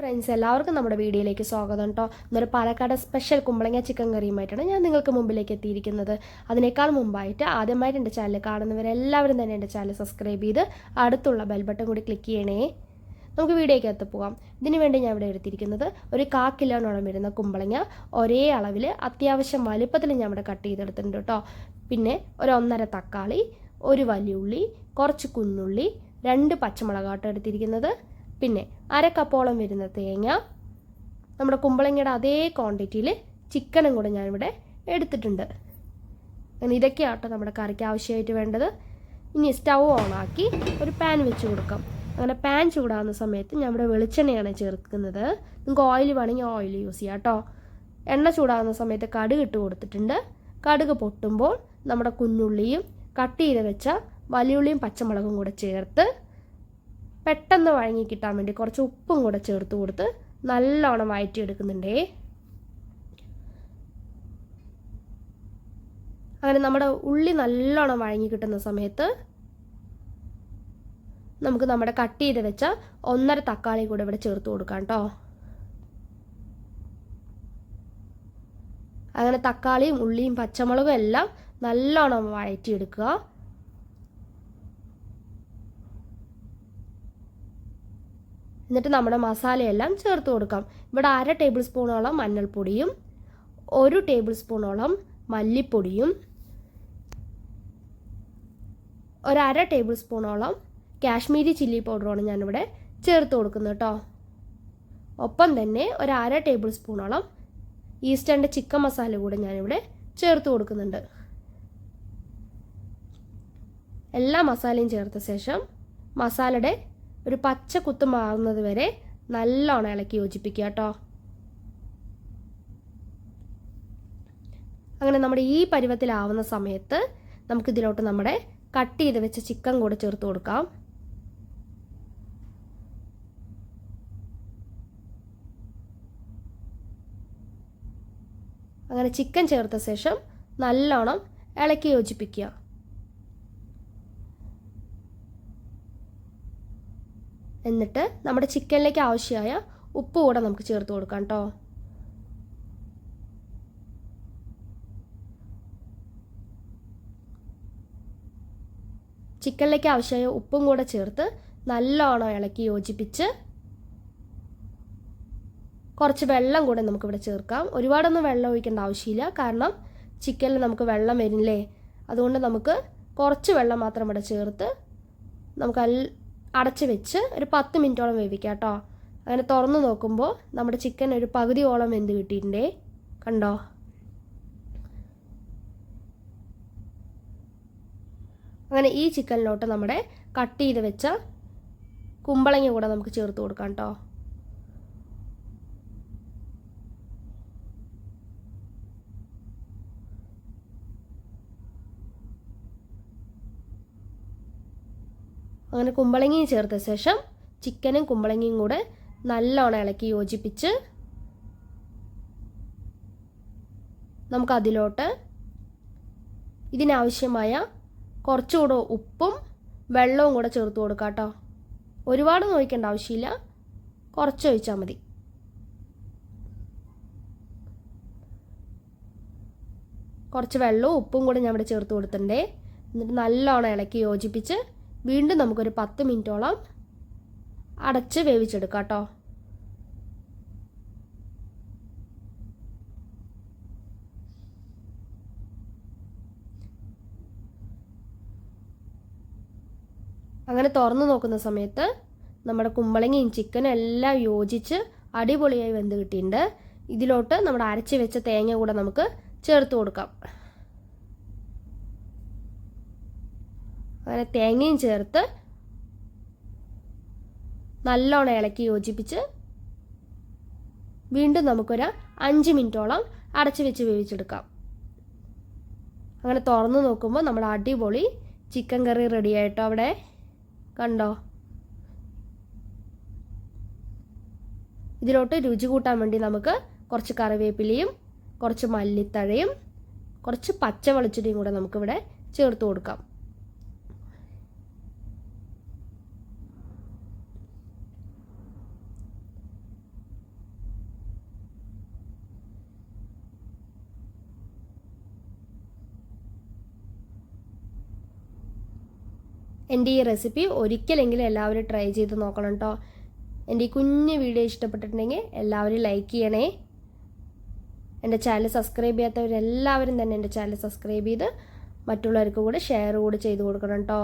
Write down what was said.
Friends, എല്ലാവർക്കും നമ്മുടെ വീഡിയോയിലേക്ക് സ്വാഗതം കേട്ടോ. ഇന്നൊരു പാലക്കാട് സ്പെഷ്യൽ കുമ്പളങ്ങ ചിക്കൻ കറിയുമായിട്ടാണ് ഞാൻ നിങ്ങൾക്ക് മുമ്പിലേക്ക് എത്തിയിരിക്കുന്നത്. അതിനേക്കാൾ മുമ്പായിട്ട് ആദ്യമായിട്ട് എൻ്റെ ചാനൽ കാണുന്നവരെല്ലാവരും തന്നെ എൻ്റെ ചാനൽ സബ്സ്ക്രൈബ് ചെയ്ത് അടുത്തുള്ള ബെൽ ബട്ടൺ കൂടി ക്ലിക്ക് ചെയ്യണേ. നമുക്ക് വീഡിയോയ്ക്കകത്ത് പോകാം. ഇതിനു വേണ്ടി ഞാൻ ഇവിടെ എടുത്തിരിക്കുന്നത് ഒരു 1/4 കിലോനോളം വരുന്ന കുമ്പളങ്ങ ഒരേ അളവിൽ അത്യാവശ്യം വലുപ്പത്തിൽ ഞാൻ ഇവിടെ കട്ട് ചെയ്തെടുത്തിട്ടുണ്ട് കേട്ടോ. പിന്നെ ഒരു 1.5 തക്കാളി, ഒരു വലിയ ഉള്ളി, കുറച്ച് കുഞ്ഞുള്ളി, 2 പച്ചമുളകാട്ടോ എടുത്തിരിക്കുന്നത്. പിന്നെ 1/2 കപ്പോളം വരുന്ന തേങ്ങ, നമ്മുടെ കുമ്പളങ്ങയുടെ അതേ ക്വാണ്ടിറ്റിയിൽ ചിക്കനും കൂടെ ഞാനിവിടെ എടുത്തിട്ടുണ്ട്. അങ്ങനെ ഇതൊക്കെയാട്ടോ നമ്മുടെ കറിക്ക് ആവശ്യമായിട്ട് വേണ്ടത്. ഇനി സ്റ്റൗ ഓണാക്കി ഒരു പാൻ വെച്ച് കൊടുക്കാം. അങ്ങനെ പാൻ ചൂടാകുന്ന സമയത്ത് ഞാൻ ഇവിടെ വെളിച്ചെണ്ണയാണ് ചേർക്കുന്നത്. നിങ്ങൾക്ക് ഓയിൽ വേണമെങ്കിൽ ഓയിൽ യൂസ് ചെയ്യാം കേട്ടോ. എണ്ണ ചൂടാകുന്ന സമയത്ത് കടുക് ഇട്ട് കൊടുത്തിട്ടുണ്ട്. കടുക് പൊട്ടുമ്പോൾ നമ്മുടെ കുഞ്ഞുള്ളിയും കട്ട് ചെയ്ത് വെച്ച വലിയുള്ളിയും പച്ചമുളകും കൂടെ ചേർത്ത് പെട്ടെന്ന് വഴങ്ങി കിട്ടാൻ വേണ്ടി കുറച്ച് ഉപ്പും കൂടെ ചേർത്ത് കൊടുത്ത് നല്ലോണം വഴറ്റിയെടുക്കുന്നുണ്ടേ. അങ്ങനെ നമ്മുടെ ഉള്ളി നല്ലോണം വഴങ്ങി കിട്ടുന്ന സമയത്ത് നമുക്ക് നമ്മുടെ കട്ട് ചെയ്ത് വെച്ച 1.5 തക്കാളി കൂടെ ഇവിടെ ചേർത്ത് കൊടുക്കാം കേട്ടോ. അങ്ങനെ തക്കാളിയും ഉള്ളിയും പച്ചമുളകും എല്ലാം നല്ലോണം വഴറ്റിയെടുക്കുക. എന്നിട്ട് നമ്മുടെ മസാലയെല്ലാം ചേർത്ത് കൊടുക്കാം. ഇവിടെ 1/2 ടേബിൾ സ്പൂണോളം മഞ്ഞൾപ്പൊടിയും 1 ടേബിൾ സ്പൂണോളം മല്ലിപ്പൊടിയും 1/2 ടേബിൾ സ്പൂണോളം കാശ്മീരി ചില്ലി പൗഡറുമാണ് ഞാനിവിടെ ചേർത്ത് കൊടുക്കുന്നത് കേട്ടോ. ഒപ്പം തന്നെ 1/2 ടേബിൾ സ്പൂണോളം ഈസ്റ്റേണിൻ്റെ ചിക്കൻ മസാല കൂടെ ഞാനിവിടെ ചേർത്ത് കൊടുക്കുന്നുണ്ട്. എല്ലാ മസാലയും ചേർത്ത ശേഷം മസാലയുടെ ഒരു പച്ച കുത്ത് മാറുന്നത് വരെ നല്ലോണം ഇളക്കി യോജിപ്പിക്കുക കേട്ടോ. അങ്ങനെ നമ്മുടെ ഈ പരുവത്തിലാവുന്ന സമയത്ത് നമുക്കിതിലോട്ട് നമ്മുടെ കട്ട് ചെയ്ത് വെച്ച ചിക്കൻ കൂടെ ചേർത്ത് കൊടുക്കാം. അങ്ങനെ ചിക്കൻ ചേർത്ത ശേഷം നല്ലോണം ഇളക്കി യോജിപ്പിക്കുക. എന്നിട്ട് നമ്മുടെ ചിക്കനിലേക്ക് ആവശ്യമായ ഉപ്പ് കൂടെ നമുക്ക് ചേർത്ത് കൊടുക്കാം കേട്ടോ. ചിക്കനിലേക്ക് ആവശ്യമായ ഉപ്പും കൂടെ ചേർത്ത് നല്ലോണം ഇളക്കി യോജിപ്പിച്ച് കുറച്ച് വെള്ളം കൂടെ നമുക്കിവിടെ ചേർക്കാം. ഒരുപാടൊന്നും വെള്ളം ഒഴിക്കേണ്ട ആവശ്യമില്ല, കാരണം ചിക്കനിൽ നമുക്ക് വെള്ളം വരില്ലേ. അതുകൊണ്ട് നമുക്ക് കുറച്ച് വെള്ളം മാത്രം ഇവിടെ ചേർത്ത് നമുക്ക് അടച്ച് വെച്ച് ഒരു 10 മിനിറ്റോളം വേവിക്കാം കേട്ടോ. അങ്ങനെ തുറന്ന് നോക്കുമ്പോൾ നമ്മുടെ ചിക്കൻ ഒരു പകുതിയോളം വെന്ത് കിട്ടിയിട്ടുണ്ടേ. കണ്ടോ? അങ്ങനെ ഈ ചിക്കനിലോട്ട് നമ്മുടെ കട്ട് ചെയ്ത് വെച്ച കുമ്പളങ്ങ കൂടെ നമുക്ക് ചേർത്ത് കൊടുക്കാം കേട്ടോ. അങ്ങനെ കുമ്പളങ്ങയും ചേർത്ത ശേഷം ചിക്കനും കുമ്പളങ്ങയും കൂടെ നല്ലോണം ഇളക്കി യോജിപ്പിച്ച് നമുക്കതിലോട്ട് ഇതിനാവശ്യമായ കുറച്ചുകൂടെ ഉപ്പും വെള്ളവും കൂടെ ചേർത്ത് കൊടുക്കാം കേട്ടോ. ഒരുപാടൊന്നും ഒഴിക്കേണ്ട ആവശ്യമില്ല, കുറച്ച് ഒഴിച്ചാൽ മതി. കുറച്ച് വെള്ളവും ഉപ്പും കൂടെ ഞാൻ ഇവിടെ ചേർത്ത് കൊടുത്തിട്ടുണ്ടേ. എന്നിട്ട് നല്ലോണം ഇളക്കി യോജിപ്പിച്ച് വീണ്ടും നമുക്കൊരു 10 മിനിറ്റോളം അടച്ച് വേവിച്ചെടുക്കാം കേട്ടോ. അങ്ങനെ തുറന്നു നോക്കുന്ന സമയത്ത് നമ്മുടെ കുമ്പളങ്ങയും ചിക്കനും എല്ലാം യോജിച്ച് അടിപൊളിയായി വെന്ത് കിട്ടിയിട്ടുണ്ട്. ഇതിലോട്ട് നമ്മുടെ അരച്ച് വെച്ച തേങ്ങ കൂടെ നമുക്ക് ചേർത്ത് കൊടുക്കാം. അങ്ങനെ തേങ്ങയും ചേർത്ത് നല്ലോണം ഇളക്കി യോജിപ്പിച്ച് വീണ്ടും നമുക്കൊരു 5 മിനിറ്റോളം അടച്ച് വെച്ച് വേവിച്ചെടുക്കാം. അങ്ങനെ തുറന്ന് നോക്കുമ്പോൾ നമ്മുടെ അടിപൊളി ചിക്കൻ കറി റെഡി ആയിട്ടോ. അവിടെ കണ്ടോ? ഇതിലോട്ട് രുചി കൂട്ടാൻ വേണ്ടി നമുക്ക് കുറച്ച് കറിവേപ്പിലയും കുറച്ച് മല്ലിത്തഴയും കുറച്ച് പച്ച വെളിച്ചെണ്ണയും കൂടെ നമുക്കിവിടെ ചേർത്ത് കൊടുക്കാം. എൻ്റെ ഈ റെസിപ്പി ഒരിക്കലെങ്കിലും എല്ലാവരും ട്രൈ ചെയ്ത് നോക്കണം കേട്ടോ. എൻ്റെ ഈ കുഞ്ഞു വീഡിയോ ഇഷ്ടപ്പെട്ടിട്ടുണ്ടെങ്കിൽ എല്ലാവരും ലൈക്ക് ചെയ്യണേ. എൻ്റെ ചാനൽ സബ്സ്ക്രൈബ് ചെയ്യാത്തവരെല്ലാവരും തന്നെ എൻ്റെ ചാനൽ സബ്സ്ക്രൈബ് ചെയ്ത് മറ്റുള്ളവർക്ക് കൂടെ ഷെയർ കൂടെ ചെയ്ത് കൊടുക്കണം കേട്ടോ.